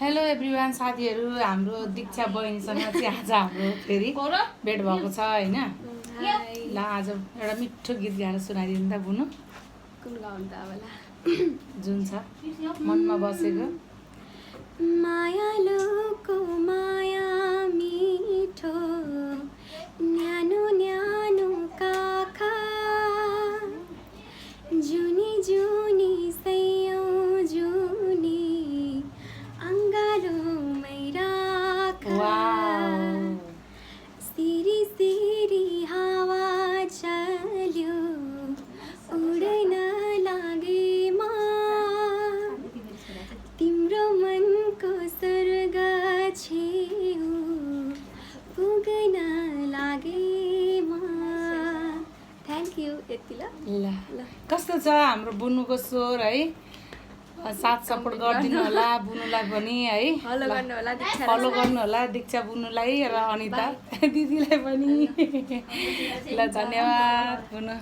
Hello everyone साथीहरू, हाम्रो दीक्षा बहिनीसँग चाहिँ आज हाम्रो फेरि भेट भएको छ हैन। ल आज एउटा मिठो गीत गाएर सुनाइदिनु त बुनु। कुन गाउँ त होला? जुन छ मनमा बसेको। मायालुको माया मिठो न्यानो न्यानो काखा जुनी जुनी सयौं जुनी अंगालोमै राखा सिरी सिरी हावा चल्यो उड्न लागेमा तिम्रो मनको स्वर्ग छेउ पुग्न लागेमा। Thank you. यति ल कस्तो छ हाम्रो बुनुको स्वर है? साथ सपोर्ट गरिदिनु होला बुनुलाई पनि है। फलो गर्नु होला दीक्षा, फलो गर्नु होला दीक्षा बुनुलाई र अनिता दिदीलाई पनि। ल धन्यवाद बुनु।